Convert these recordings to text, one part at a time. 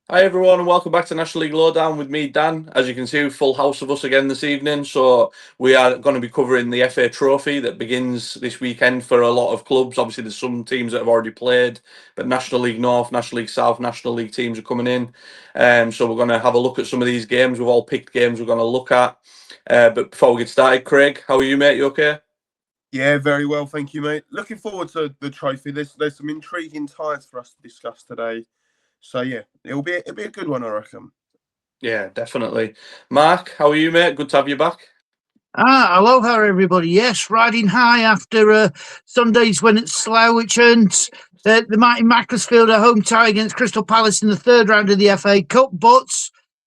Hi everyone and welcome back to National League Lowdown with me, Dan. As you can see, full house of us again this evening. So we are going to be covering the FA Trophy that begins this weekend for a lot of clubs. Obviously there's some teams that have already played, but National League North, National League South, National League teams are coming in. So we're going to have a look at some of these games. We've all picked games we're going to look at. But before we get started, Craig, how are you, mate? You okay? Yeah, very well, thank you, mate. Looking forward to the trophy. There's some intriguing ties for us to discuss today. So yeah, it'll be a good one, I reckon. Yeah, definitely. Mark, how are you, mate? Good to have you back. Aloha, everybody. Yes, riding high after Sunday's win at Slough, which earns the mighty Macclesfield a home tie against Crystal Palace in the third round of the FA Cup. But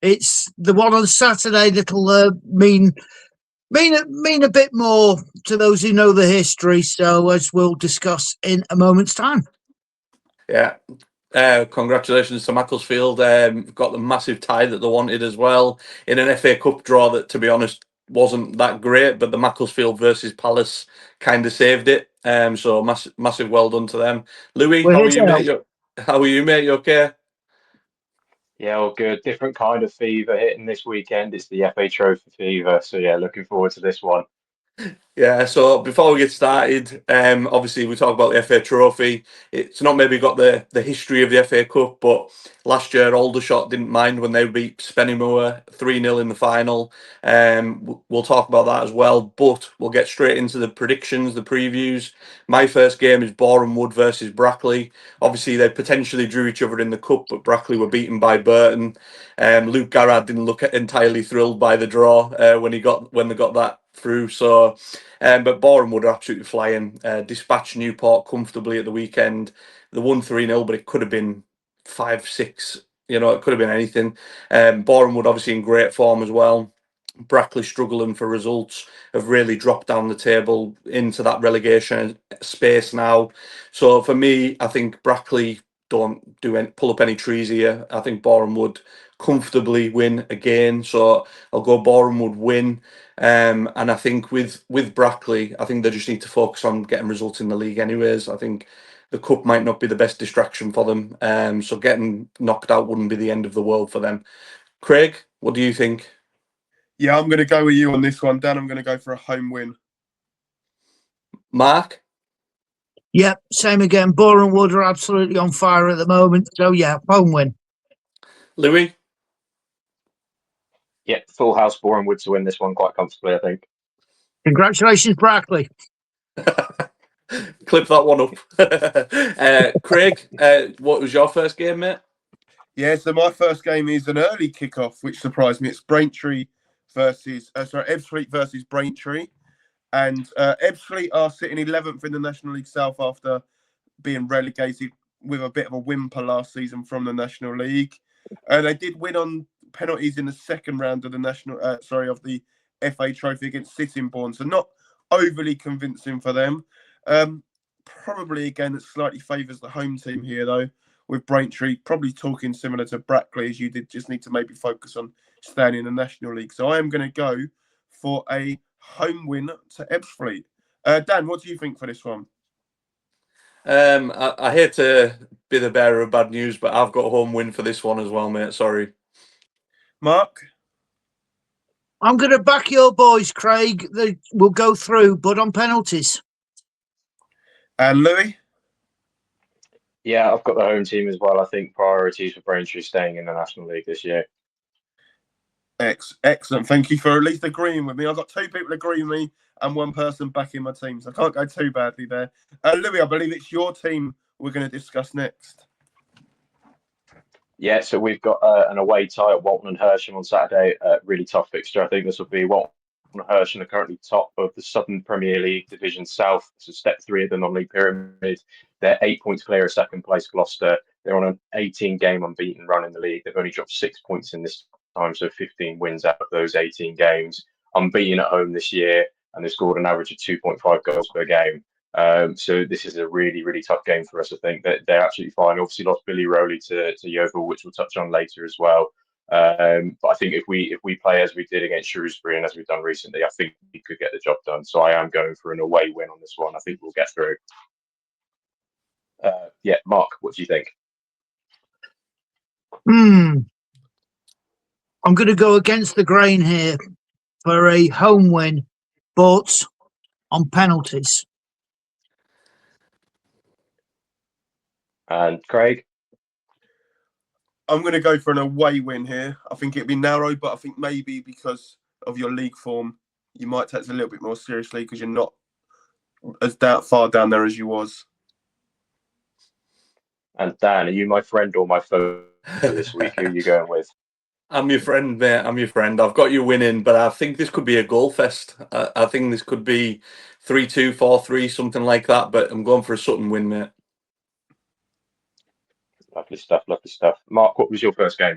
it's the one on Saturday that'll mean a bit more to those who know the history. So, as we'll discuss in a moment's time. Yeah. Congratulations to Macclesfield. Got the massive tie that they wanted as well in an FA Cup draw that, to be honest, wasn't that great. But the Macclesfield versus Palace kind of saved it. So massive well done to them. Louis, how are you, mate? How are you, mate? You okay? Yeah, all good. Different kind of fever hitting this weekend. It's the FA Trophy fever. So yeah, looking forward to this one. Yeah, so before we get started, obviously we talk about the FA Trophy. It's not maybe got the history of the FA Cup, but last year Aldershot didn't mind when they beat Spennymoor 3-0 in the final. We'll talk about that as well, but we'll get straight into the predictions, the previews. My first game is Boreham versus Brackley. Obviously they potentially drew each other in the Cup, but Brackley were beaten by Burton. Luke Garrard didn't look entirely thrilled by the draw when they got that through. So but Boreham are absolutely flying. Dispatched Newport comfortably at the weekend. They won 3-0, but it could have been 5-6. It could have been anything. Boreham obviously in great form as well. Brackley struggling for results, have really dropped down the table into that relegation space now. So for me, I think Brackley don't pull up any trees here. I think Boreham would comfortably win again. So I'll go Boreham would win. And I think with Brackley, I think they just need to focus on getting results in the league anyways. I think the cup might not be the best distraction for them. So getting knocked out wouldn't be the end of the world for them. Craig, what do you think? Yeah, I'm going to go with you on this one, Dan. I'm going to go for a home win. Mark? Yep, same again. Boreham Wood are absolutely on fire at the moment. So yeah, home win. Louis? Yeah, full house Boreham Wood to win this one quite comfortably, I think. Congratulations, Brackley. Clip that one up. Craig, what was your first game, mate? Yeah, so my first game is an early kickoff, which surprised me. It's Ebbsfleet versus Braintree. And Ebbsfleet are sitting 11th in the National League South after being relegated with a bit of a whimper last season from the National League. They did win on penalties in the second round of the FA Trophy against Sittingbourne, so not overly convincing for them. Probably again it slightly favours the home team here though, with Braintree probably talking similar to Brackley as you did, just need to maybe focus on staying in the National League. So I am going to go for a home win to Ebbsfleet. Dan, what do you think for this one? I hate to be the bearer of bad news, but I've got a home win for this one as well, mate. Sorry. Mark? I'm going to back your boys, Craig. They will go through, but on penalties. And Louis? Yeah, I've got the home team as well. I think priorities for Braintree staying in the National League this year. Excellent. Thank you for at least agreeing with me. I've got two people agreeing with me and one person backing my team, so I can't go too badly there. Louis, I believe it's your team we're going to discuss next. Yeah, so we've got an away tie at Walton and Hersham on Saturday. Really tough fixture. I think this will be Walton and Hersham are currently top of the Southern Premier League Division South, so step 3 of the non-league pyramid. They're 8 points clear of second place Gloucester. They're on an 18-game unbeaten run in the league. They've only dropped 6 points in this time, so 15 wins out of those 18 games. Unbeaten at home this year, and they've scored an average of 2.5 goals per game. So this is a really, really tough game for us. I think that they're absolutely fine. Obviously lost Billy Rowley to Yeovil, which we'll touch on later as well. But I think if we play as we did against Shrewsbury and as we've done recently, I think we could get the job done. So I am going for an away win on this one. I think we'll get through. Yeah, Mark, what do you think? I'm going to go against the grain here for a home win, but on penalties. And Craig? I'm going to go for an away win here. I think it'd be narrow, but I think maybe because of your league form, you might take it a little bit more seriously because you're not as far down there as you was. And Dan, are you my friend or my foe this week? Who are you going with? I'm your friend, mate. I'm your friend. I've got you winning, but I think this could be a goal fest. I think this could be 3-2, 4-3, something like that. But I'm going for a Sutton win, mate. Lovely stuff, lovely stuff. Mark, what was your first game?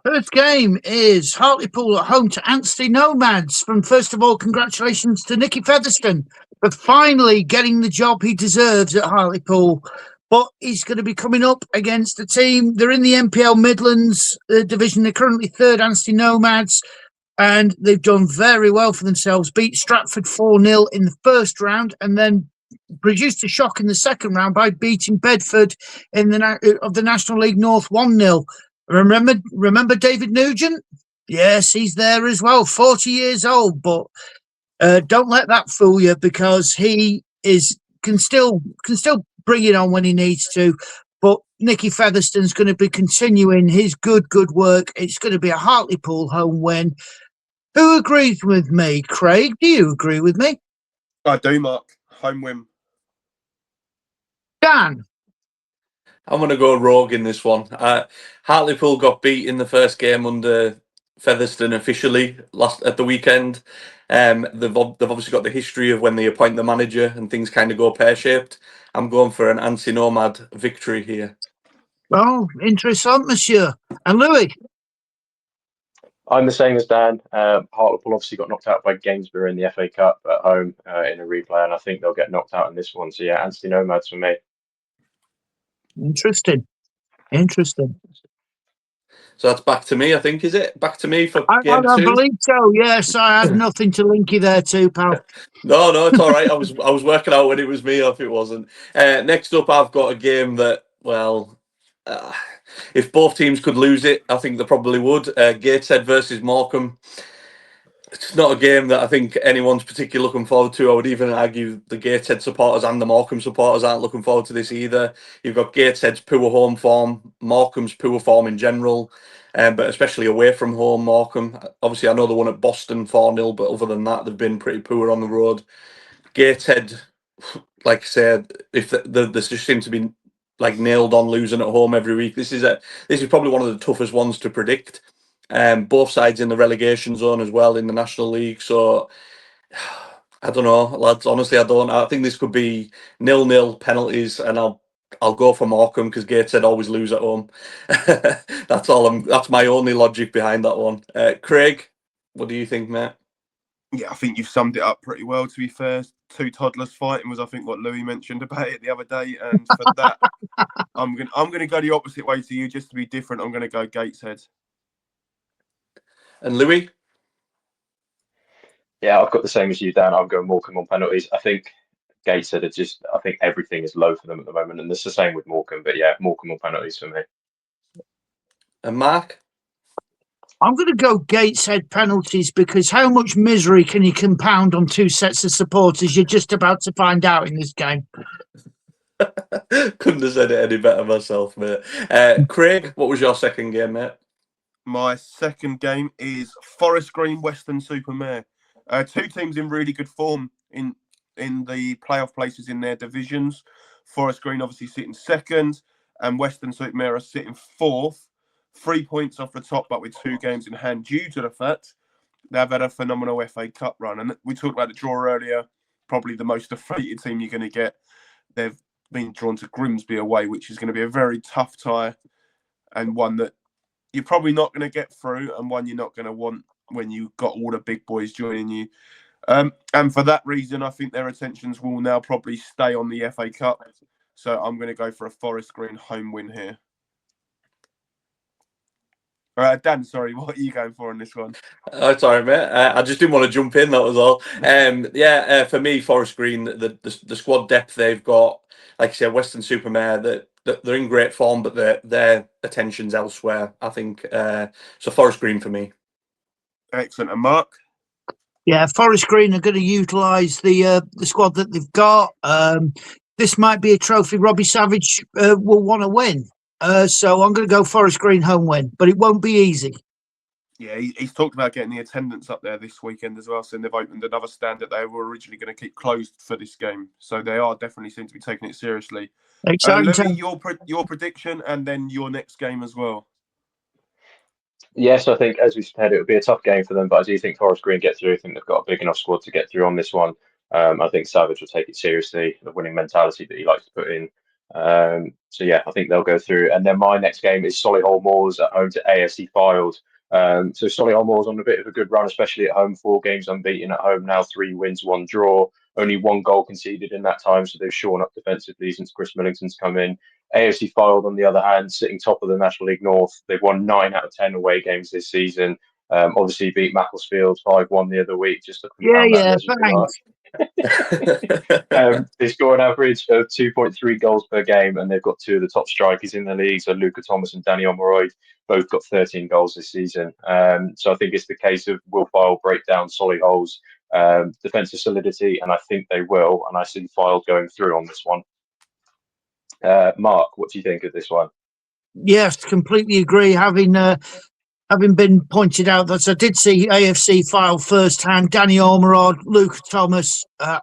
First game is Hartlepool at home to Anstey Nomads. From first of all, congratulations to Nicky Featherstone for finally getting the job he deserves at Hartlepool. But he's going to be coming up against a team. They're in the NPL Midlands division. They're currently third, Anstey Nomads, and they've done very well for themselves. Beat Stratford 4-0 in the first round, and then produced a shock in the second round by beating Bedford in the National League North 1-0. Remember David Nugent? Yes, he's there as well. 40 years old, but don't let that fool you because he can still bring it on when he needs to. But Nicky Featherstone's going to be continuing his good work. It's going to be a Hartlepool home win. Who agrees with me? Craig, do you agree with me? I do, Mark. Home win. Dan? I'm going to go rogue in this one. Hartlepool got beat in the first game under Featherstone officially at the weekend. They've obviously got the history of when they appoint the manager and things kind of go pear-shaped. I'm going for an anti-Nomad victory here. Oh, interessant, monsieur. And Louis? I'm the same as Dan. Hartlepool obviously got knocked out by Gainsborough in the FA Cup at home in a replay, and I think they'll get knocked out in this one. So yeah, Anstey Nomads for me. Interesting. So that's back to me, I think, is it? Back to me for game I two? believe so, yes. I had nothing to link you there too, pal. No, it's all right. I was working out when it was me or if it wasn't. Next up, I've got a game that, well, if both teams could lose it, I think they probably would. Gateshead versus Morecambe. It's not a game that I think anyone's particularly looking forward to. I would even argue the Gateshead supporters and the Morecambe supporters aren't looking forward to this either. You've got Gateshead's poor home form, Morecambe's poor form in general, but especially away from home, Morecambe. Obviously, I know they won at Boston 4-0, but other than that, they've been pretty poor on the road. Gateshead, like I said, if they just seem to be like nailed on losing at home every week. This is probably one of the toughest ones to predict. Both sides in the relegation zone as well in the National League. So I don't know, lads. Honestly, I don't. I think this could be 0-0 penalties, and I'll go for Morecambe because Gateshead always lose at home. That's my only logic behind that one. Craig, what do you think, mate? Yeah, I think you've summed it up pretty well, to be fair. Two toddlers fighting was, I think, what Louis mentioned about it the other day. And for that, I'm gonna go the opposite way to you, just to be different. I'm gonna go Gateshead. And Louis? Yeah, I've got the same as you, Dan. I'm going Morecambe on penalties. I think Gateshead I think everything is low for them at the moment, and it's the same with Morecambe. But yeah, Morecambe on penalties for me. And Mark? I'm going to go Gateshead penalties because how much misery can you compound on two sets of supporters? You're just about to find out in this game. Couldn't have said it any better myself, mate. Craig, what was your second game, mate? My second game is Forest Green Weston Super-Mare. Two teams in really good form in the playoff places in their divisions. Forest Green obviously sitting second, and Weston Super-Mare are sitting fourth. 3 points off the top, but with 2 games in hand, due to the fact they've had a phenomenal FA Cup run. And we talked about the draw earlier, probably the most defeated team you're going to get. They've been drawn to Grimsby away, which is going to be a very tough tie, and one that you're probably not going to get through, and one you're not going to want when you've got all the big boys joining you. And for that reason, I think their attentions will now probably stay on the FA Cup. So I'm going to go for a Forest Green home win here. Dan, sorry, what are you going for on this one? Sorry, mate. I just didn't want to jump in, that was all. For me, Forest Green, the squad depth they've got, like I said, Weston Super-Mare, they're they're in great form, but their attention's elsewhere. I think so. Forest Green for me. Excellent. And Mark? Yeah, Forest Green are going to utilise the squad that they've got. This might be a trophy Robbie Savage will want to win. So I'm going to go Forest Green home win, but it won't be easy. Yeah, he's talked about getting the attendance up there this weekend as well. So they've opened another stand that they were originally going to keep closed for this game. So they are definitely seem to be taking it seriously. Exciting Louis, time. your prediction and then your next game as well. Yes, I think, as we said, it would be a tough game for them, but I do think Forest Green get through. I think they've got a big enough squad to get through on this one. I think Savage will take it seriously, the winning mentality that he likes to put in. So yeah, I think they'll go through. And then my next game is Solihull Moors at home to AFC Fylde. So Solihull Moors on a bit of a good run, especially at home. 4 games unbeaten at home now, 3 wins, 1 draw. Only 1 goal conceded in that time, so they've shored up defensively since Chris Millington's come in. AFC Fylde, on the other hand, sitting top of the National League North. They've won 9 out of 10 away games this season. Obviously beat Macclesfield 5-1 the other week, just looking down that legendary mark. They score an average of 2.3 goals per game, and they've got 2 of the top strikers in the league. So Luca Thomas and Danny Omeroyd both got 13 goals this season. So I think it's the case of will Fylde break down Solihull's defensive solidity, and I think they will. And I see Fylde going through on this one. Mark, what do you think of this one? Yes, completely agree. Having been pointed out that I did see AFC Fylde first hand, Danny Ormerod, Luke Thomas. I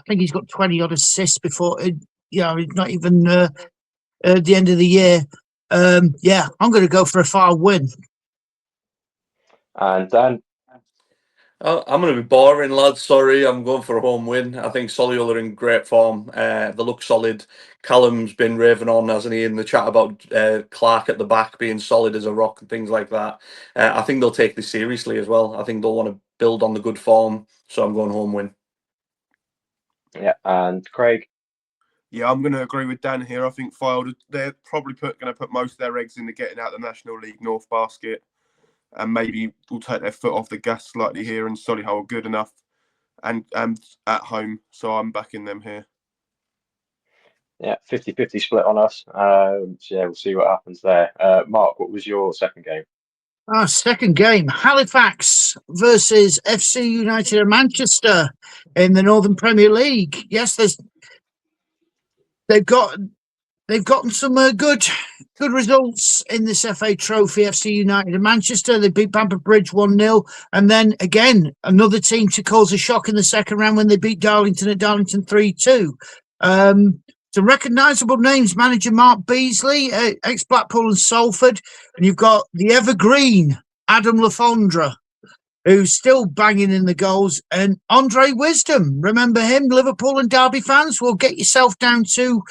think he's got 20 odd assists before, not even the end of the year. Yeah, I'm going to go for a Fylde win. And Dan? I'm going to be boring, lads. Sorry, I'm going for a home win. I think Solihull are in great form. They look solid. Callum's been raving on, hasn't he, in the chat about Clark at the back being solid as a rock and things like that. I think they'll take this seriously as well. I think they'll want to build on the good form. So I'm going home win. Yeah, and Craig? Yeah, I'm going to agree with Dan here. I think Fylde, they're probably going to put most of their eggs into getting out the National League North basket. And maybe will take their foot off the gas slightly here, and Solihull are good enough and at home. So I'm backing them here. Yeah, 50-50 split on us. So yeah, we'll see what happens there. Mark, what was your second game? Second game, Halifax versus FC United of Manchester in the Northern Premier League. Yes, they've gotten some good results in this FA Trophy. FC United of Manchester, they beat Bamford Bridge 1-0, and then again another team to cause a shock in the second round when they beat Darlington at Darlington 3-2. Some recognisable names: manager Mark Beasley, ex-Blackpool and Salford, and you've got the evergreen Adam Lafondra, who's still banging in the goals, and Andre Wisdom. Remember him? Liverpool and Derby fans will get yourself down to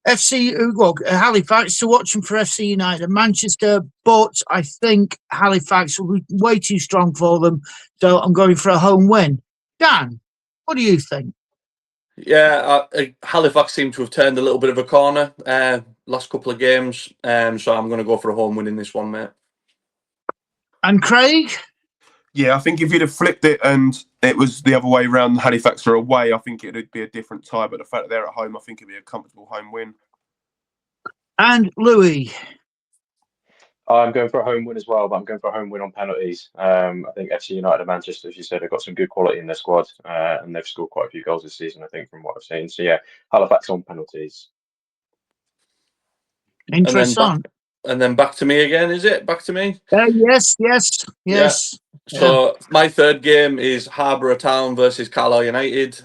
Halifax to watch him for FC United Manchester, but I think Halifax will be way too strong for them, so I'm going for a home win. Dan, what do you think? Yeah, Halifax seem to have turned a little bit of a corner last couple of games, so I'm going to go for a home win in this one, mate. And Craig? Yeah, I think if you'd have flipped it and it was the other way around, Halifax are away, I think it would be a different tie. But the fact that they're at home, I think it'd be a comfortable home win. And Louis? I'm going for a home win as well, but I'm going for a home win on penalties. I think FC United of Manchester, as you said, have got some good quality in their squad, and they've scored quite a few goals this season, I think, from what I've seen. So yeah, Halifax on penalties. Interesting. And then back to me again, is it? Back to me? Yes. Yeah. So my third game is Harborough Town versus Carlisle United.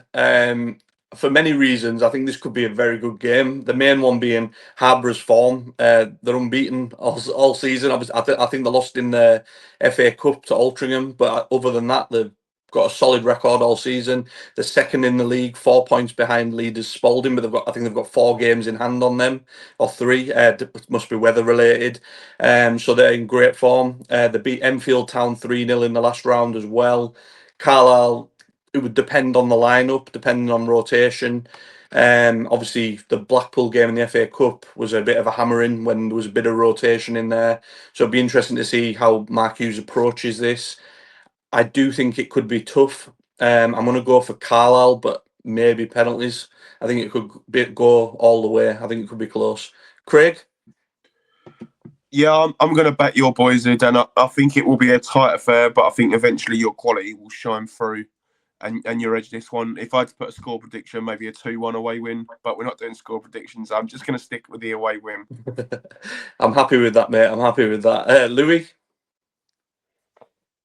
For many reasons, I think this could be a very good game. The main one being Harborough's form. They're unbeaten all season. I think they lost in the FA Cup to Altrincham, but other than that, they've got a solid record all season. They're second in the league, 4 points behind leaders Spalding, but I think they've got 4 games in hand on them, or 3. It must be weather related. So they're in great form. They beat Enfield Town 3-0 in the last round as well. Carlisle, it would depend on the lineup, depending on rotation. Obviously, the Blackpool game in the FA Cup was a bit of a hammering when there was a bit of rotation in there. So it'd be interesting to see how Mark Hughes approaches this. I do think it could be tough. I'm going to go for Carlisle, but maybe penalties. I think it could go all the way. I think it could be close. Craig? Yeah, I'm going to back your boys here, Dan. I think it will be a tight affair, but I think eventually your quality will shine through and you'll edge this one. If I had to put a score prediction, maybe a 2-1 away win, but we're not doing score predictions. I'm just going to stick with the away win. I'm happy with that, mate. I'm happy with that. Louis?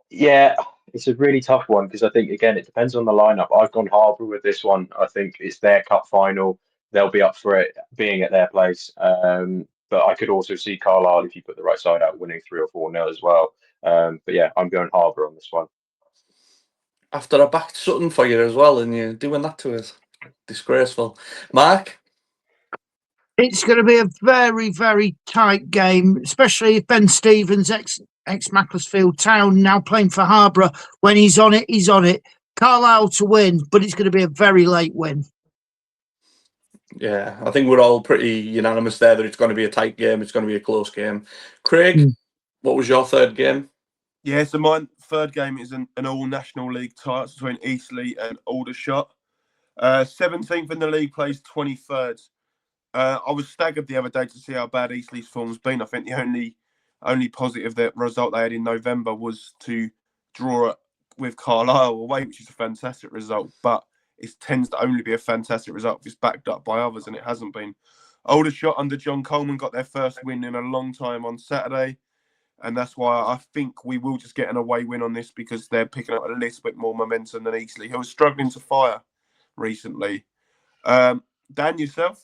Yeah, it's a really tough one because I think, again, it depends on the lineup. I've gone Harborough with this one. I think it's their cup final. They'll be up for it being at their place. But I could also see Carlisle, if you put the right side out, winning 3 or 4-0 as well. But yeah, I'm going Harborough on this one. After I backed Sutton for you as well, and you're doing that to us. Disgraceful. Mark? It's going to be a very, very tight game, especially if Ben Stevens, ex-Macclesfield Town, now playing for Harborough. When he's on it, he's on it. Carlisle to win, but it's going to be a very late win. Yeah, I think we're all pretty unanimous there that it's going to be a tight game. It's going to be a close game. Craig, what was your third game? Yeah, so my third game is an all National League tie between Eastleigh and Aldershot. 17th in the league plays 23rd. I was staggered the other day to see how bad Eastleigh's form's been. I think the only positive that result they had in November was to draw with Carlisle away, which is a fantastic result. But it tends to only be a fantastic result if it's backed up by others, and it hasn't been. Aldershot under John Coleman got their first win in a long time on Saturday. And that's why I think we will just get an away win on this because they're picking up a little bit more momentum than Eastleigh, who was struggling to fire recently. Dan, yourself?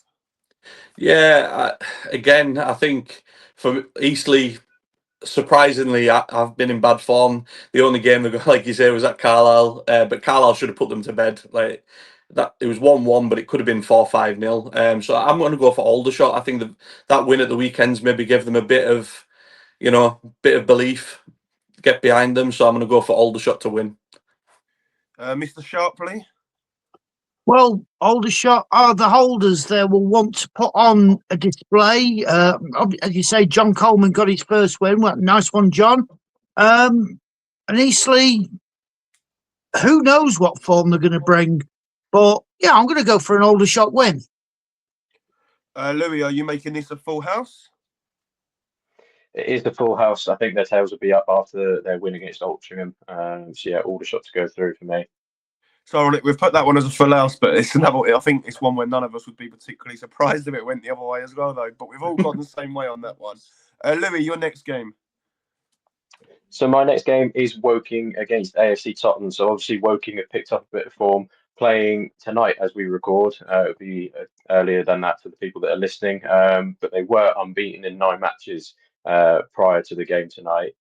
Yeah, again, I think for Eastleigh, surprisingly, I've been in bad form. The only game they got, like you say, was at Carlisle, but Carlisle should have put them to bed. Like that, it was 1-1, but it could have been 4-5-0. So I'm going to go for Aldershot. I think that win at the weekends maybe gave them a bit of, belief, get behind them. So I'm going to go for Aldershot to win. Mr. Sharpley? Well, Aldershot are the holders. They will want to put on a display. As you say, John Coleman got his first win. Well, nice one, John. And Eastleigh, who knows what form they're going to bring. But, yeah, I'm going to go for an Aldershot win. Louis, are you making this a full house? It is the full house. I think their tails will be up after their win against Altrincham. So yeah, Aldershot to go through for me. So we've put that one as a full house, but it's another. I think it's one where none of us would be particularly surprised if it went the other way as well, though. But we've all gone the same way on that one. Louis, your next game. So my next game is Woking against AFC Tottenham. So obviously Woking have picked up a bit of form, playing tonight as we record. It'll be earlier than that for the people that are listening. But they were unbeaten in 9 matches prior to the game tonight.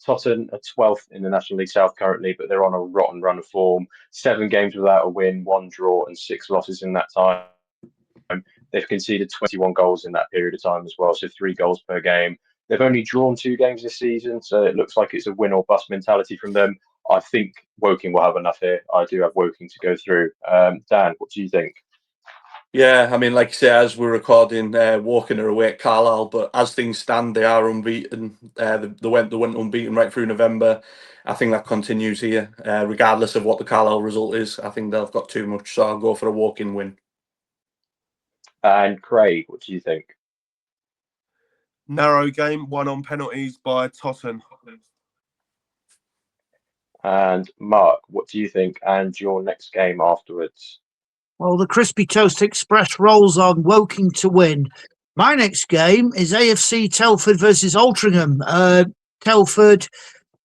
Tottenham are 12th in the National League South currently, but they're on a rotten run of form. 7 games without a win, 1 draw, and 6 losses in that time. They've conceded 21 goals in that period of time as well, so 3 goals per game. They've only drawn 2 games this season, so it looks like it's a win or bust mentality from them. I think Woking will have enough here. I do have Woking to go through. Dan, what do you think? Yeah, I mean, like you say, as we're recording, Woking are away at Carlisle, but as things stand, they are unbeaten. They went unbeaten right through November. I think that continues here, regardless of what the Carlisle result is. I think they've got too much, so I'll go for a Woking win. And Craig, what do you think? Narrow game, won on penalties by Tottenham. And Mark, what do you think? And your next game afterwards? Well, the Crispy Toast Express rolls on, Woking to win. My next game is AFC Telford versus Altrincham. Telford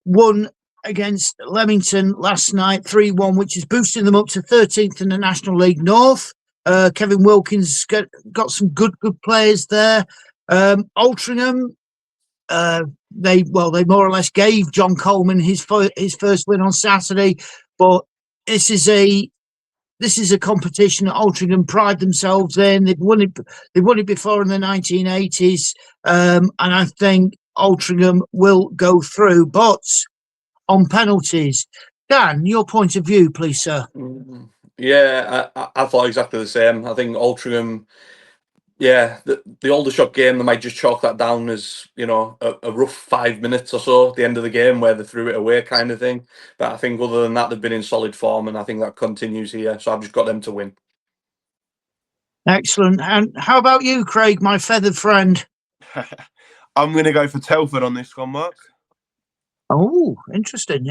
won against Leamington last night, 3-1, which is boosting them up to 13th in the National League North. Kevin Wilkins got some good players there. Altrincham, they more or less gave John Coleman his first win on Saturday, but this is a competition that Altrincham pride themselves in. They've won it before in the 1980s, and I think Altrincham will go through, but on penalties. Dan, your point of view, please, sir. Yeah, I thought exactly the same. I think Altrincham, yeah, the Aldershot game, they might just chalk that down as, a rough 5 minutes or so at the end of the game where they threw it away kind of thing. But I think other than that, they've been in solid form, and I think that continues here. So I've just got them to win. Excellent. And how about you, Craig, my feathered friend? I'm going to go for Telford on this one, Mark. Oh, interesting.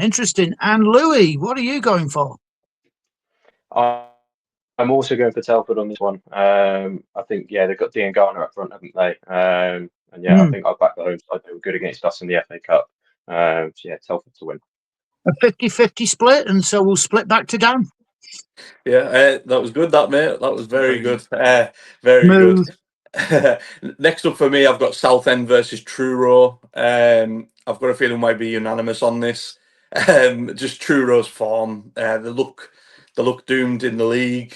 And Louis, what are you going for? I'm also going for Telford on this one. I think, they've got Dean Garner up front, haven't they? I think I'll back the home side. They were good against us in the FA Cup. Telford to win. A 50-50 split, and so we'll split back to Dan. Yeah, that was good, that, mate. That was very good. Very Move. good. Next up for me, I've got Southend versus Truro. I've got a feeling might be unanimous on this. Just Truro's form. They look doomed in the league.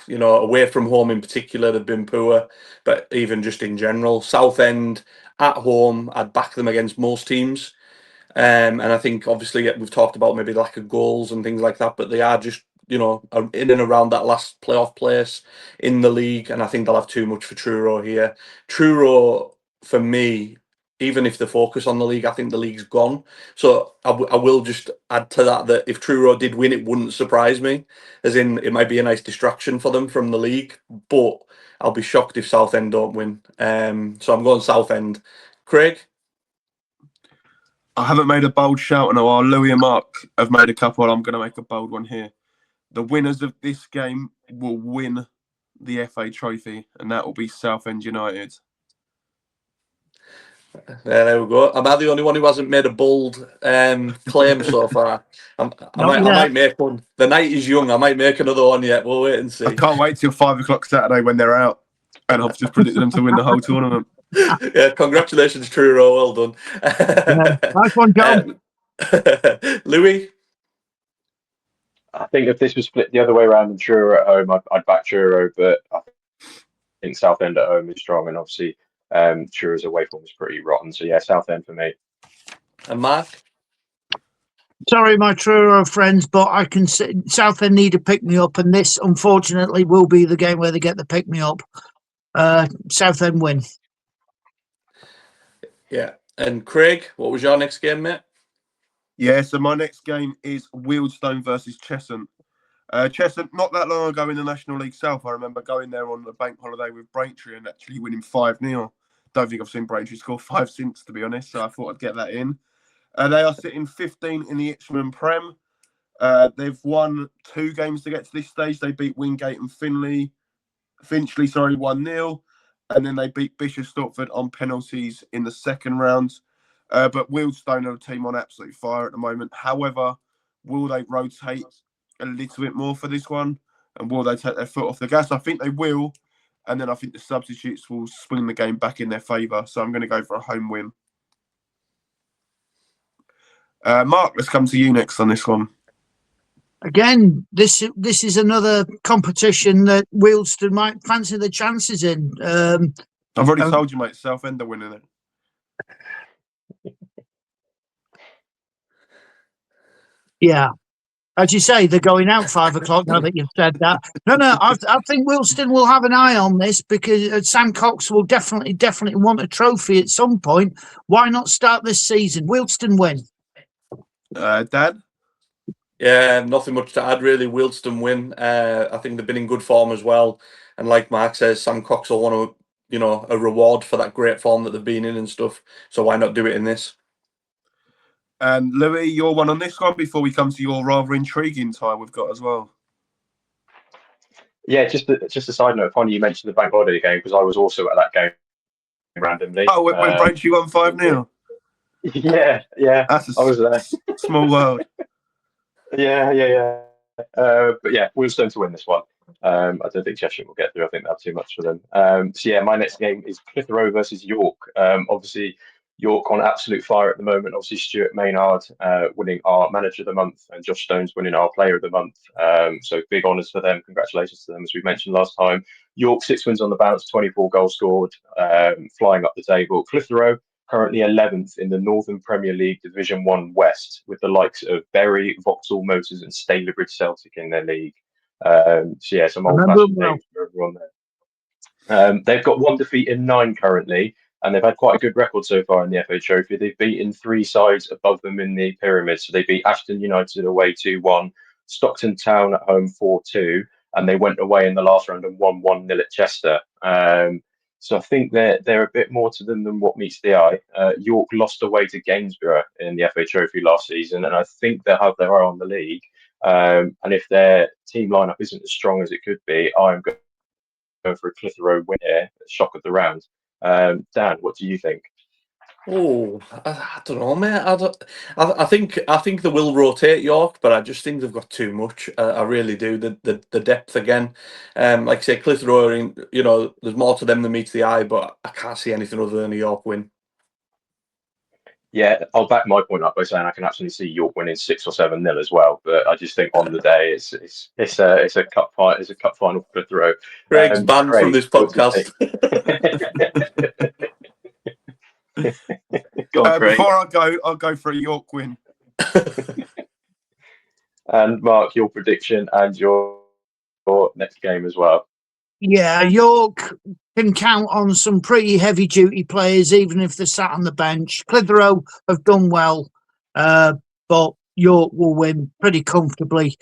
Away from home in particular, they've been poor. But even just in general, Southend at home, I'd back them against most teams. And I think obviously we've talked about maybe lack of goals and things like that, but they are just in and around that last playoff place in the league, and I think they'll have too much for Truro here. Truro, for me, even if they focus on the league, I think the league's gone. So I will just add to that if Truro did win, it wouldn't surprise me, as in it might be a nice distraction for them from the league, but I'll be shocked if Southend don't win. So I'm going Southend. Craig? I haven't made a bold shout in a while. Louis and Mark have made a couple. I'm going to make a bold one here. The winners of this game will win the FA Trophy, and that will be Southend United. There we go. Am I the only one who hasn't made a bold claim so far? I might make one. The night is young. I might make another one yet. We'll wait and see. I can't wait till 5 o'clock Saturday when they're out, and I've just predicted them to win the whole tournament. Yeah, congratulations, Truro. Well done. Nice one, John. Louis? I think if this was split the other way around and Truro at home, I'd back Truro, but I think Southend at home is strong, and obviously Truro's away form is pretty rotten. So yeah, Southend for me. And Mark? Sorry, my Truro friends, but I can say Southend need a pick-me-up, and this, unfortunately, will be the game where they get the pick-me-up. Southend win. Yeah. And Craig, what was your next game, mate? Yeah, so my next game is Wealdstone versus Cheshunt. Cheshunt, not that long ago in the National League South, I remember going there on the bank holiday with Braintree and actually winning 5-0. Don't think I've seen Braintree score 5 since, to be honest, so I thought I'd get that in. They are sitting 15 in the Itchman Prem. They've won 2 games to get to this stage. They beat Wingate and Finchley, 1-0. And then they beat Bishop Stortford on penalties in the second round. But Wealdstone are a team on absolute fire at the moment. However, will they rotate a little bit more for this one? And will they take their foot off the gas? I think they will. And then I think the substitutes will swing the game back in their favour. So I'm going to go for a home win. Mark, let's come to you next on this one. Again, this is another competition that Wealdstone might fancy the chances in. I've already told you, mate, Southend are winning it. Yeah. As you say, they're going out 5 o'clock now that you've said that. No, I think Wealdstone will have an eye on this because Sam Cox will definitely want a trophy at some point. Why not start this season? Wealdstone win. Dad? Yeah, nothing much to add really. Wealdstone win. I think they've been in good form as well. And like Mark says, Sam Cox will want a reward for that great form that they've been in and stuff. So why not do it in this? And Louis, your one on this one before we come to your rather intriguing tie we've got as well. Yeah, just a side note. Funny you mentioned the bank holiday game because I was also at that game randomly. Oh, when Braintree won 5-0. Yeah. I was there. Small world. Yeah. But yeah, Wealdstone to win this one. I don't think Cheshire will get through. I think that's too much for them. So yeah, my next game is Clitheroe versus York. Obviously, York on absolute fire at the moment. Obviously, Stuart Maynard winning our Manager of the Month and Josh Stones winning our Player of the Month. So big honours for them. Congratulations to them, as we mentioned last time. York 6 wins on the bounce, 24 goals scored, flying up the table. Clitheroe currently 11th in the Northern Premier League Division 1 West, with the likes of Bury, Vauxhall Motors and Stalybridge Celtic in their league. So yeah, some old-fashioned names for everyone there. They've got 1 defeat in 9 currently, and they've had quite a good record so far in the FA Trophy. They've beaten 3 sides above them in the pyramid. So they beat Ashton United away 2-1, Stockton Town at home 4-2, and they went away in the last round and won 1-0 at Chester. So I think they're a bit more to them than what meets the eye. York lost away to Gainsborough in the FA Trophy last season, and I think they'll have their eye on the league. And if their team lineup isn't as strong as it could be, I'm going for a Clitheroe win here, shock of the round. Dan, what do you think? Oh, I don't know, mate. I think they will rotate York, but I just think they've got too much. I really do. The depth again. Like I say, Clitheroe, there's more to them than meets the eye, but I can't see anything other than a York win. Yeah, I'll back my point up by saying I can actually see York winning 6 or 7-0 as well. But I just think on the day it's a cup fight, it's a cup final for Clitheroe. Craig's banned from this podcast. Go on, Craig. Before I go, I'll go for a York win. And Mark, your prediction and your next game as well. Yeah, York can count on some pretty heavy-duty players, even if they're sat on the bench. Clitheroe have done well, but York will win pretty comfortably,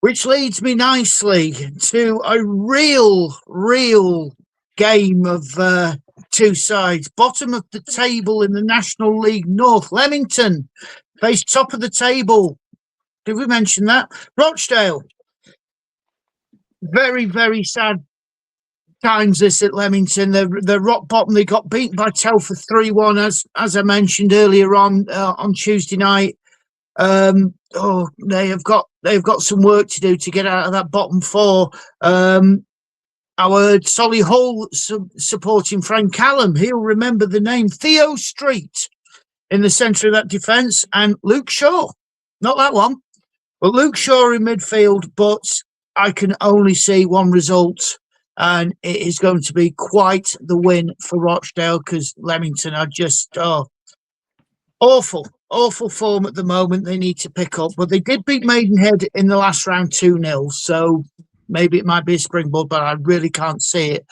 which leads me nicely to a real game of two sides. Bottom of the table in the National League North, Leamington face top of the table. Did we mention that? Rochdale. Very, very sad times this at Leamington. They're rock bottom. They got beaten by Telford 3-1, as I mentioned earlier on Tuesday night. They've got some work to do to get out of that bottom four. I heard Solihull supporting Frank Callum. He'll remember the name Theo Street in the centre of that defence, and Luke Shaw. Not that one, but Luke Shaw in midfield. But I can only see one result, and it is going to be quite the win for Rochdale, because Leamington are just awful form at the moment. They need to pick up, but they did beat Maidenhead in the last round 2-0, so maybe it might be a springboard, but I really can't see it.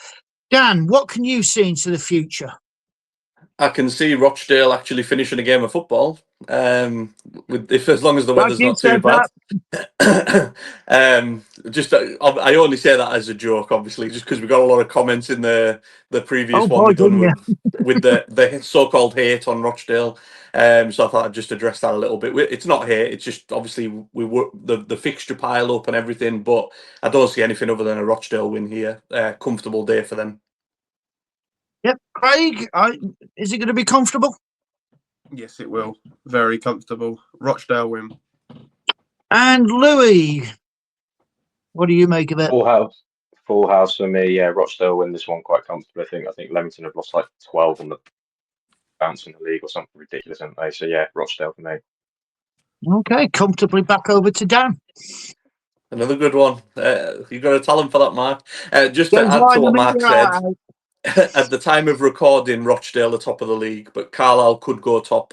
Dan, what can you see into the future? I can see Rochdale actually finishing a game of football, as long as the weather's not too bad. I only say that as a joke, obviously, just because we got a lot of comments in the previous one we done with the so-called hate on Rochdale. So I thought I'd just address that a little bit. It's not hate; it's just obviously we were the fixture pile up and everything, but I don't see anything other than a Rochdale win here. Comfortable day for them. Yep, Craig, is it going to be comfortable? Yes, it will. Very comfortable. Rochdale win. And Louis, what do you make of it? Full house for me. Yeah, Rochdale win this one quite comfortably. I think Leamington have lost like 12 on the bounce in the league or something ridiculous, haven't they? So yeah, Rochdale for me. Okay, comfortably back over to Dan. Another good one. You've got a talent for that, Mark. Just to add to what Mark said. At the time of recording, Rochdale are top of the league, but Carlisle could go top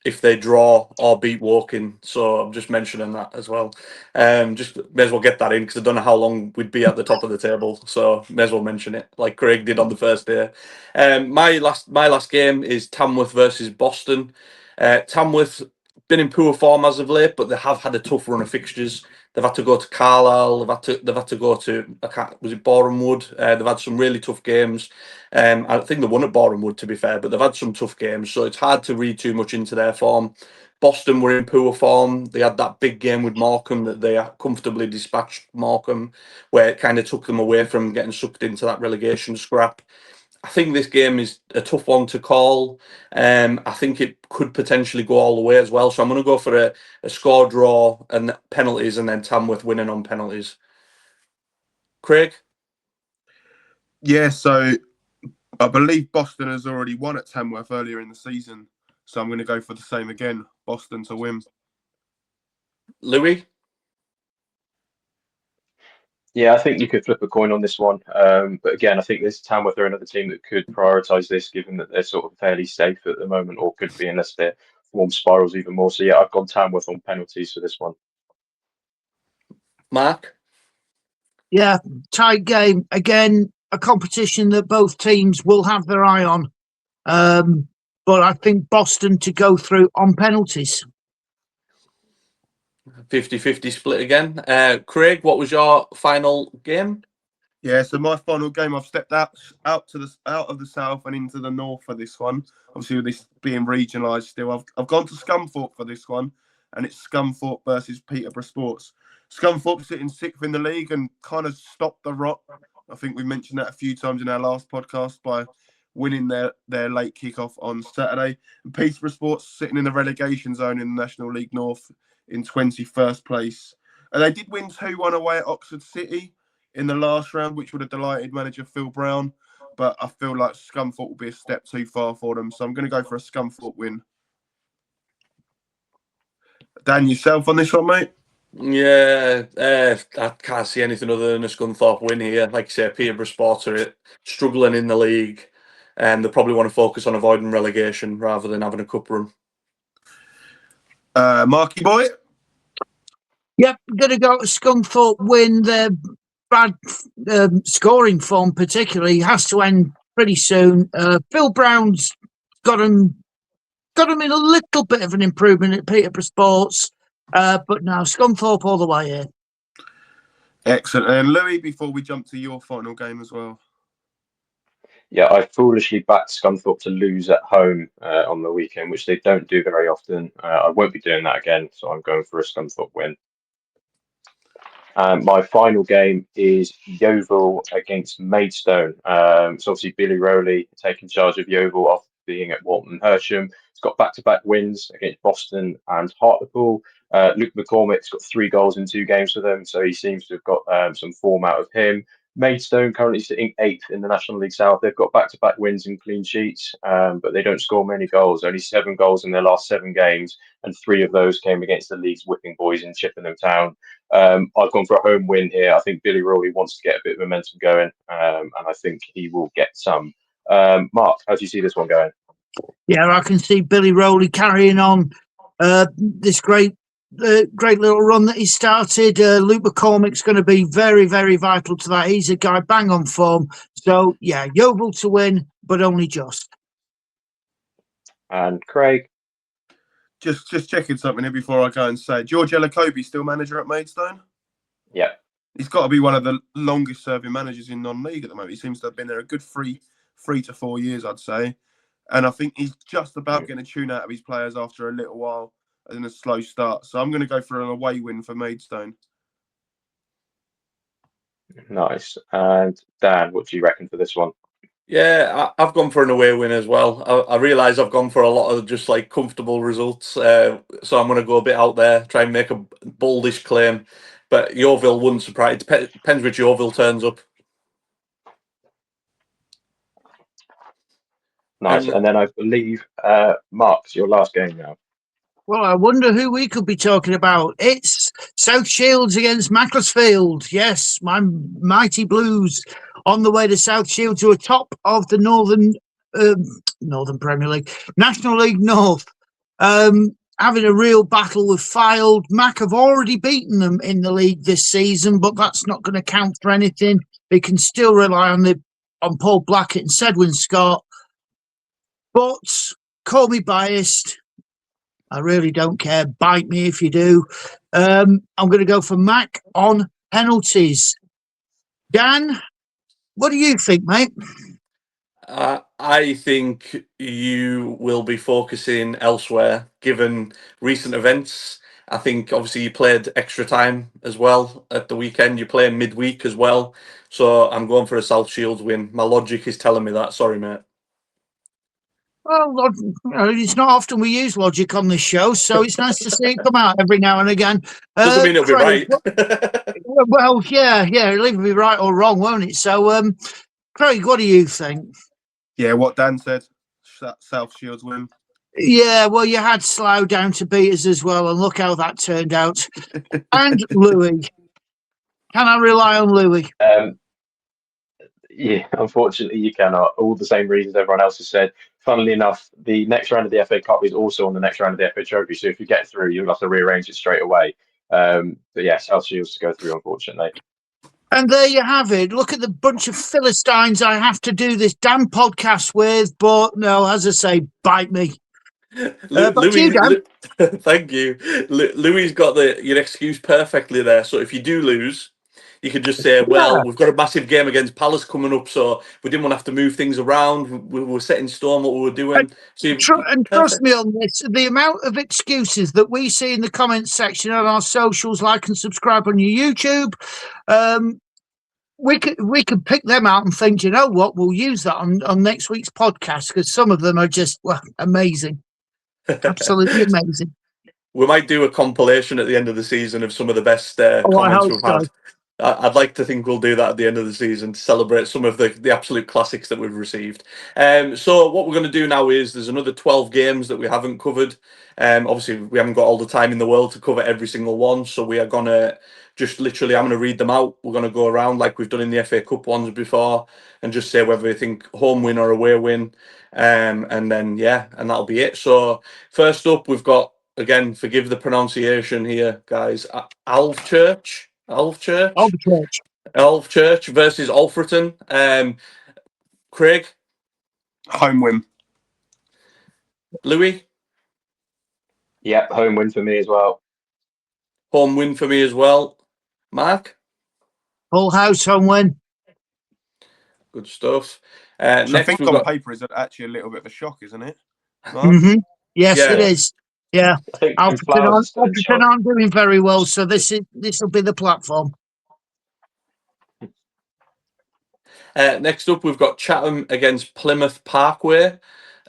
if they draw or beat Woking. So I'm just mentioning that as well. Just may as well get that in, because I don't know how long we'd be at the top of the table. So may as well mention it, like Craig did on the first day. My last game is Tamworth versus Boston. Tamworth been in poor form as of late, but they have had a tough run of fixtures. They've had to go to Carlisle. They've had to go to was it Boreham Wood? They've had some really tough games. I think they won at Boreham Wood, to be fair, but they've had some tough games, so it's hard to read too much into their form. Boston were in poor form. They had that big game with Morecambe that they comfortably dispatched Morecambe, where it kind of took them away from getting sucked into that relegation scrap. I think this game is a tough one to call. I think it could potentially go all the way as well. So I'm going to go for a score draw and penalties, and then Tamworth winning on penalties. Craig? Yeah, so I believe Boston has already won at Tamworth earlier in the season. So I'm going to go for the same again. Boston to win. Louis? Yeah, I think you could flip a coin on this one. But again, I think this Tamworth are another team that could prioritise this, given that they're sort of fairly safe at the moment, or could be unless their form spirals even more. So yeah, I've gone Tamworth on penalties for this one. Mark? Yeah, tight game. Again, a competition that both teams will have their eye on. But I think Boston to go through on penalties. 50-50 split again. Craig, what was your final game? Yeah, so my final game, I've stepped out of the south and into the north for this one. Obviously, with this being regionalised still, I've gone to Scunthorpe for this one, and it's Scunthorpe versus Peterborough Sports. Scunthorpe sitting 6th in the league and kind of stopped the rot. I think we mentioned that a few times in our last podcast by winning their late kickoff on Saturday. And Peterborough Sports sitting in the relegation zone in the National League North in 21st place. And they did win 2-1 away at Oxford City in the last round, which would have delighted manager Phil Brown. But I feel like Scunthorpe will be a step too far for them. So I'm going to go for a Scunthorpe win. Dan, yourself on this one, mate? Yeah, I can't see anything other than a Scunthorpe win here. Like you say, Peterborough Sports are struggling in the league, and they probably want to focus on avoiding relegation rather than having a cup run. Marky boy? Yep, going to go to Scunthorpe win. Their bad scoring form particularly has to end pretty soon. Phil Brown's got him in a little bit of an improvement at Peterborough Sports, but now Scunthorpe all the way here. Excellent. And Louis, before we jump to your final game as well. Yeah, I foolishly backed Scunthorpe to lose at home on the weekend, which they don't do very often. I won't be doing that again, so I'm going for a Scunthorpe win. My final game is Yeovil against Maidstone. So obviously Billy Rowley taking charge of Yeovil after being at Walton and Hersham. He's got back-to-back wins against Boston and Hartlepool. Luke McCormick's got 3 goals in 2 games for them, so he seems to have got some form out of him. Maidstone currently sitting 8th in the National League South. They've got back-to-back wins and clean sheets, but they don't score many goals. Only 7 goals in their last 7 games, and 3 of those came against the league's whipping boys in Chippenham Town. I've gone for a home win here. I think Billy Rowley wants to get a bit of momentum going, and I think he will get some. Mark, how do you see this one going? Yeah, I can see Billy Rowley carrying on this great little run that he started. Luke McCormick's going to be very, very vital to that. He's a guy bang on form. So, yeah, Yeovil to win, but only just. And Craig? Just checking something here before I go and say, George Ellacobi still manager at Maidstone? Yeah. He's got to be one of the longest serving managers in non-league at the moment. He seems to have been there a good three to 4 years, I'd say. And I think he's just about getting a tune out of his players after a little while and a slow start. So I'm going to go for an away win for Maidstone. Nice. And Dan, what do you reckon for this one? Yeah, I've gone for an away win as well. I realise I've gone for a lot of just like comfortable results. So I'm going to go a bit out there, try and make a boldish claim. But Yeovil wouldn't surprise. It depends which Yeovil turns up. Nice. And then I believe, Mark, it's your last game now. Well, I wonder who we could be talking about. It's South Shields against Macclesfield. Yes, my mighty Blues on the way to South Shields, who are top of the Northern Premier League, National League North. Having a real battle with Fylde. Mac have already beaten them in the league this season, but that's not going to count for anything. They can still rely on Paul Blackett and Sedwin Scott. But call me biased. I really don't care. Bite me if you do. I'm going to go for Mac on penalties. Dan, what do you think, mate? I think you will be focusing elsewhere, given recent events. I think obviously you played extra time as well at the weekend. You're playing midweek as well. So I'm going for a South Shields win. My logic is telling me that. Sorry, mate. Well, it's not often we use logic on this show, so it's nice to see it come out every now and again. Doesn't mean it'll be right. Well, yeah, it'll either be right or wrong, won't it? So, Craig, what do you think? Yeah, what Dan said, South Shields win. Yeah, well, you had Slough down to beat us as well, and look how that turned out. And Louis. Can I rely on Louis? Yeah, unfortunately, you cannot. All the same reasons everyone else has said. Funnily enough, the next round of the FA Cup is also on the next round of the FA Trophy. So if you get through, you'll have to rearrange it straight away. But yeah, South Shields to go through, unfortunately. And there you have it. Look at the bunch of Philistines I have to do this damn podcast with. But no, as I say, bite me. But you, Dan? Thank you. Louis got your excuse perfectly there. So if you do lose, you can just say, well, we've got a massive game against Palace coming up, so we didn't want to have to move things around. We were set in stone what we were doing. So And trust me on this, the amount of excuses that we see in the comments section on our socials, like and subscribe on your YouTube, we could pick them out and think, you know what, we'll use that on next week's podcast, because some of them are just amazing. Absolutely amazing. We might do a compilation at the end of the season of some of the best I comments hope we've so. had. I'd like to think we'll do that at the end of the season to celebrate some of the absolute classics that we've received. So what we're going to do now is there's another 12 games that we haven't covered. Obviously, we haven't got all the time in the world to cover every single one. So we are going to just literally, I'm going to read them out. We're going to go around like we've done in the FA Cup ones before and just say whether we think home win or away win. And then, yeah, and that'll be it. So first up, we've got, again, forgive the pronunciation here, guys, Alderchurch versus Alfreton. Craig? Home win. Louis? Yeah, home win for me as well. Home win for me as well. Mark? Full house home win. Good stuff. Which Next I think we've on got... paper is actually a little bit of a shock, isn't it? Mm-hmm. Yes, Yeah. it is. Yeah. I think Alfreton aren't doing very well, so this will be the platform. Next up, we've got Chatham against Plymouth Parkway.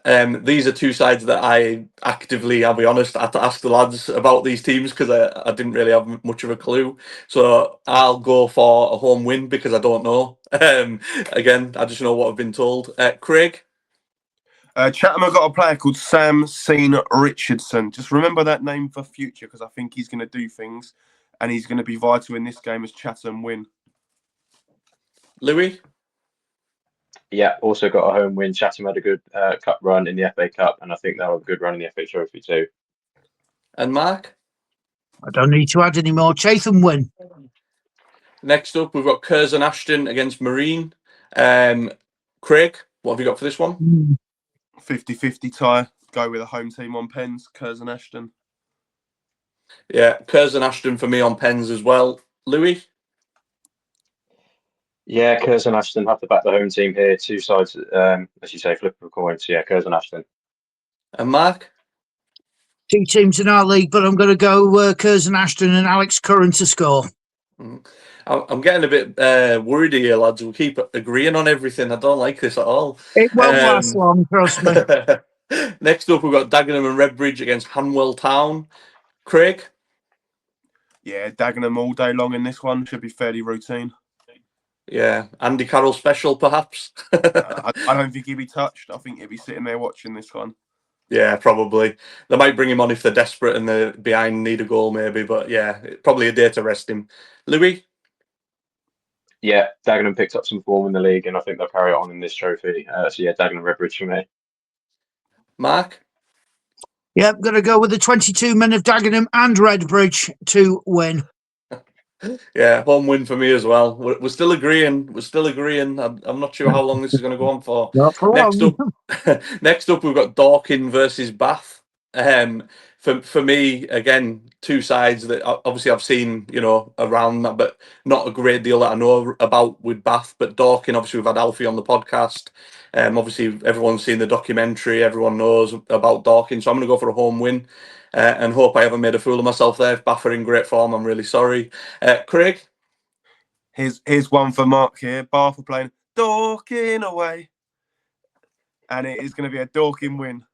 These are two sides that I actively, I'll be honest, I had to ask the lads about these teams because I didn't really have much of a clue. So I'll go for a home win because I don't know. Again, I just know what I've been told. Craig? Chatham have got a player called Sam Sean Richardson. Just remember that name for future because I think he's going to do things and he's going to be vital in this game as Chatham win. Louis? Yeah, also got a home win. Chatham had a good cup run in the FA Cup, and I think they'll have a good run in the FA Trophy too. And Mark? I don't need to add any more. Chatham win. Next up, we've got Curzon Ashton against Marine. Craig, what have you got for this one? 50-50 tie. Go with a home team on pens. Curzon Ashton. Yeah, Curzon Ashton for me on pens as well. Louis? Yeah, Curzon Ashton have to back the home team here. Two sides, as you say, flip of a coin. So yeah, Curzon Ashton. And Mark? Two teams in our league, but I'm going to go Curzon Ashton and Alex Curran to score. I'm getting a bit worried here, lads. We keep agreeing on everything. I don't like this at all. It won't last long, trust me. Next up, we've got Dagenham and Redbridge against Hanwell Town. Craig? Yeah, Dagenham all day long in this one. Should be fairly routine. Yeah, Andy Carroll special, perhaps. I don't think he'll be touched. I think he'll be sitting there watching this one. Yeah, probably. They might bring him on if they're desperate and they're behind, need a goal maybe. But yeah, probably a day to rest him. Louis? Yeah, Dagenham picked up some form in the league, and I think they'll carry it on in this trophy. So yeah, Dagenham Redbridge for me. Yeah, Mark? I'm going to go with the 22 men of Dagenham and Redbridge to win. Yeah, home win for me as well. We're still agreeing. I'm not sure how long this is going to go on for. Not for long. Next up, we've got Dorking versus Bath. For me, again, two sides that obviously I've seen, around that, but not a great deal that I know about with Bath. But Dorking, obviously, we've had Alfie on the podcast. Obviously, everyone's seen the documentary. Everyone knows about Dorking. So I'm going to go for a home win. And hope I haven't made a fool of myself there. If Bath are in great form, I'm really sorry. Craig? Here's one for Mark here. Bath are playing Dorking away. And it is going to be a Dorking win.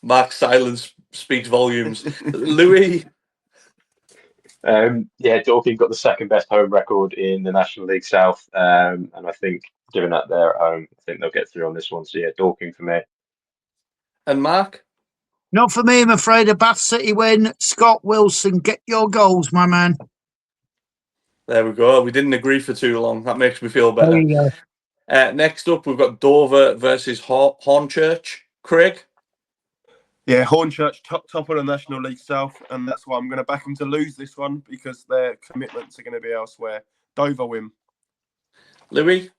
Mark's silence speaks volumes. Louis? Yeah, Dorking got the second best home record in the National League South. And I think, given that they're at home, I think they'll get through on this one. So yeah, Dorking for me. And Mark? Not for me, I'm afraid. A Bath City win. Scott Wilson, get your goals, my man. There we go. We didn't agree for too long. That makes me feel better. There you go. Next up, we've got Dover versus Hornchurch. Craig? Yeah, Hornchurch top of the National League South, and that's why I'm going to back them to lose this one because their commitments are going to be elsewhere. Dover win. Louis?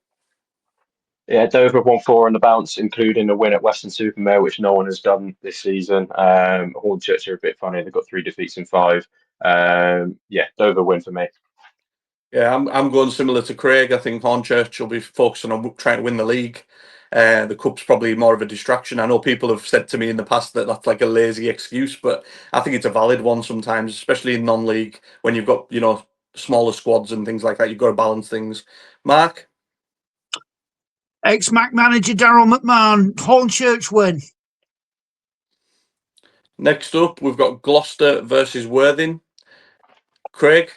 Yeah, Dover won 4 on the bounce, including a win at Weston Super-Mare, which no one has done this season. Hornchurch are a bit funny; they've got 3 defeats in 5. Yeah, Dover win for me. Yeah, I'm going similar to Craig. I think Hornchurch will be focusing on trying to win the league. The cup's probably more of a distraction. I know people have said to me in the past that that's like a lazy excuse, but I think it's a valid one sometimes, especially in non-league when you've got smaller squads and things like that. You've got to balance things. Mark, Ex-Mac manager Daryl McMahon, Hornchurch win. next up we've got Gloucester versus Worthing. Craig.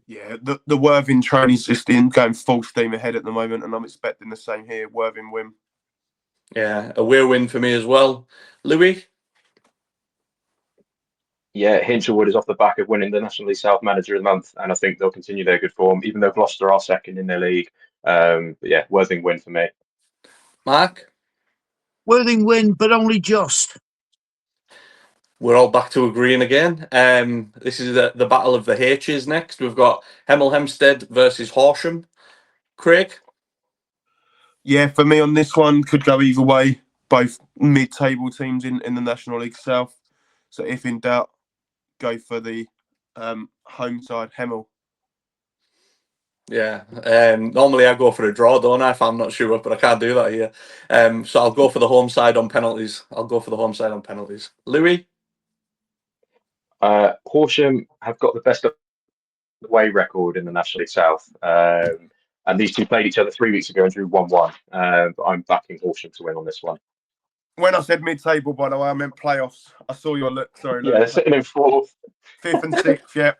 Yeah, the Worthing training system going full steam ahead at the moment, and I'm expecting the same here. Worthing win. Yeah, away win for me as well. Louis. Yeah, Hinchelwood is off the back of winning the National League South Manager of the Month, and I think they'll continue their good form, even though Gloucester are second in their league. But yeah, Worthing win for me. Mark. Worthing win, but only just. We're all back to agreeing again. This is the battle of the H's next. We've got Hemel Hempstead versus Horsham. Craig? Yeah, for me on this one, could go either way. Both mid-table teams in the National League South. So if in doubt, go for the home side, Hemel. Yeah. Normally I go for a draw, don't I, if I'm not sure, but I can't do that here. So I'll go for the home side on penalties. Louis? Horsham have got the best away record in the National League South. And these two played each other 3 weeks ago and drew 1-1. But I'm backing Horsham to win on this one. When I said mid-table, by the way, I meant playoffs. I saw your look. Sorry, Luke. Yeah, they're sitting in 4th. 5th and 6th, yeah.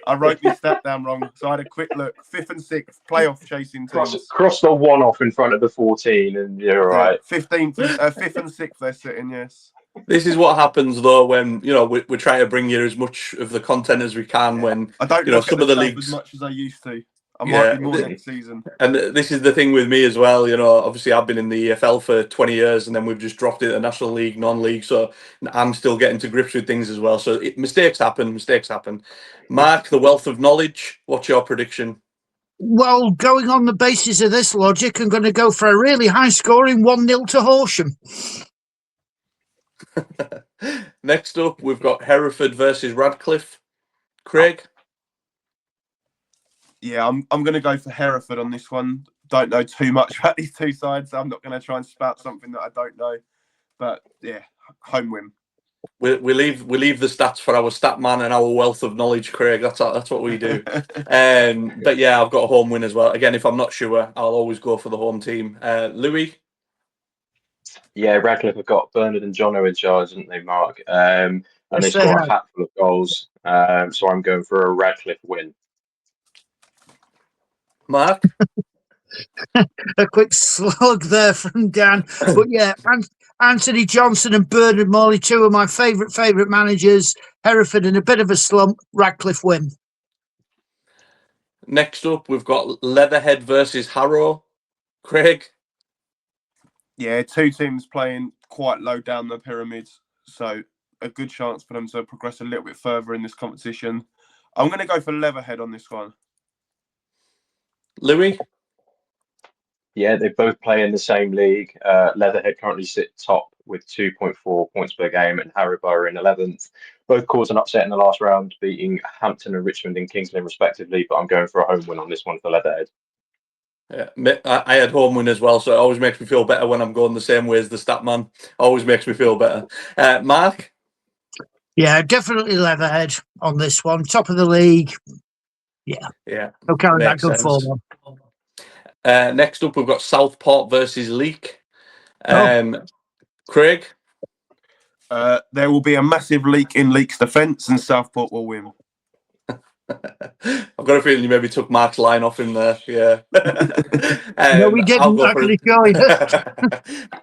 I wrote this stat down wrong, so I had a quick look. 5th and 6th, playoff chasing teams. Cross the 1 off in front of the 14, and you're right. 15th, 5th and 6th, they're sitting, yes. This is what happens though when we're trying to bring you as much of the content as we can. When I don't look some of the leagues as much as I used to. I might be more next season. And this is the thing with me as well. Obviously I've been in the EFL for 20 years, and then we've just dropped it to National League, non-league. So I'm still getting to grips with things as well. So mistakes happen. Mark, the wealth of knowledge. What's your prediction? Well, going on the basis of this logic, I'm going to go for a really high-scoring 1-0 to Horsham. Next up, we've got Hereford versus Radcliffe. Craig? Yeah, I'm going to go for Hereford on this one. Don't know too much about these two sides. So I'm not going to try and spout something that I don't know. But yeah, home win. We leave the stats for our stat man and our wealth of knowledge, Craig. That's what we do. But yeah, I've got a home win as well. Again, if I'm not sure, I'll always go for the home team. Louis? Yeah, Radcliffe have got Bernard and Jono in charge, haven't they, Mark? And they score a hatful of goals. So I'm going for a Radcliffe win. Mark? A quick slug there from Dan. But yeah, Anthony Johnson and Bernard Morley, two of my favourite managers. Hereford in a bit of a slump. Radcliffe win. Next up, we've got Leatherhead versus Harrow. Craig? Yeah, two teams playing quite low down the pyramids. So a good chance for them to progress a little bit further in this competition. I'm going to go for Leatherhead on this one. Louis? Yeah, they both play in the same league. Leatherhead currently sit top with 2.4 points per game, and Harborough in 11th. Both caused an upset in the last round, beating Hampton and Richmond in King's Lynn respectively, but I'm going for a home win on this one for Leatherhead. Yeah, I had home win as well, so it always makes me feel better when I'm going the same way as the stat man. Always makes me feel better. Mark? Yeah, definitely Leatherhead on this one. Top of the league. Yeah. They'll carry that good form on. Next up, we've got Southport versus Leek. Craig? There will be a massive leak in Leek's defence, and Southport will win. I've got a feeling you maybe took Mark's line off him there. Yeah. No, we didn't.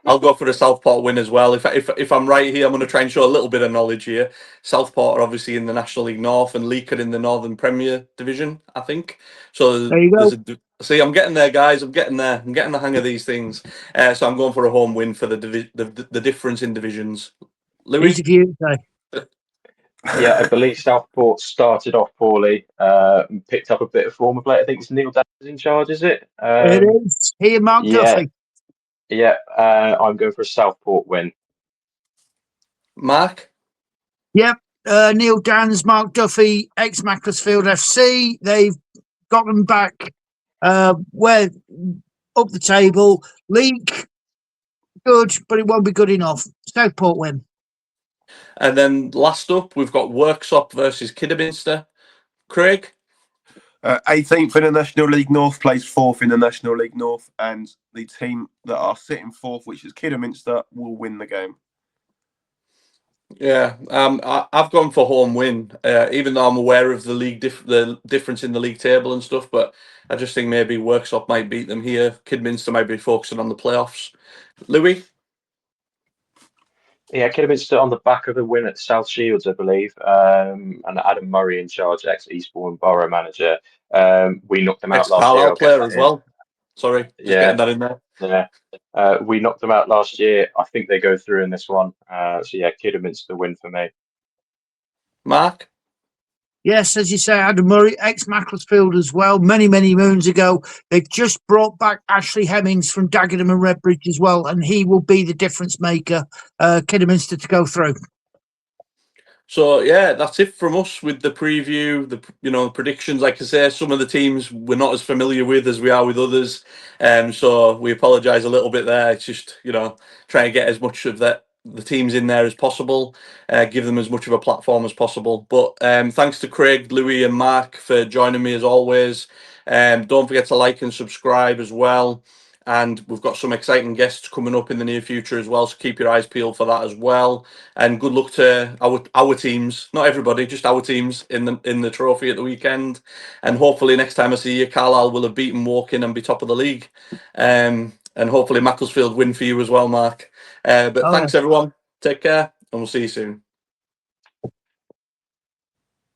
I'll go for a Southport win as well. If I'm right here, I'm going to try and show a little bit of knowledge here. Southport are obviously in the National League North, and Leek are in the Northern Premier Division, I think. So there you go. See, I'm getting there, guys. I'm getting there. I'm getting the hang of these things. So I'm going for a home win for the difference in divisions. Louis? Yeah, I believe Southport started off poorly, and picked up a bit of form of late. I think it's Neil Daniels in charge, is it? It is. He and Mark Yeah, Duffy. yeah. I'm going for a Southport win. Mark? Yep. Neil Dans, Mark Duffy, ex Macclesfield FC. They've got them back where up the table. League, good, but it won't be good enough. Southport win. And then last up, we've got Worksop versus Kidderminster. Craig? 18th in the National League North plays 4th in the National League North, and the team that are sitting 4th, which is Kidderminster, will win the game. Yeah, I've gone for home win, even though I'm aware of the league the difference in the league table and stuff. But I just think maybe Worksop might beat them here. Kidminster might be focusing on the playoffs. Louis? Yeah, Kidderminster on the back of the win at South Shields, I believe, and Adam Murray in charge, ex-Eastbourne Borough manager. We knocked them out last year. Ex-Carlisle I'll get player that as in. well. Sorry, just Yeah, getting that in there. yeah. We knocked them out last year. I think they go through in this one. So yeah, Kidderminster win for me. Mark? Yes, as you say, Adam Murray, ex Macclesfield as well, many, many moons ago. They've just brought back Ashley Hemmings from Dagenham and Redbridge as well, and he will be the difference maker. Kidderminster to go through. So yeah, that's it from us with the preview, the predictions. Like I say, some of the teams we're not as familiar with as we are with others, so we apologise a little bit there. It's just trying to get as much of the teams in there as possible, give them as much of a platform as possible. But thanks to Craig, Louis, and Mark for joining me as always. Don't forget to like and subscribe as well. And we've got some exciting guests coming up in the near future as well, so keep your eyes peeled for that as well. And good luck to our teams, not everybody, just our teams in the trophy at the weekend. And hopefully next time I see you, Carlisle will have beaten Walton and be top of the league. And hopefully Macclesfield win for you as well, Mark. But thanks everyone. Take care, and we'll see you soon.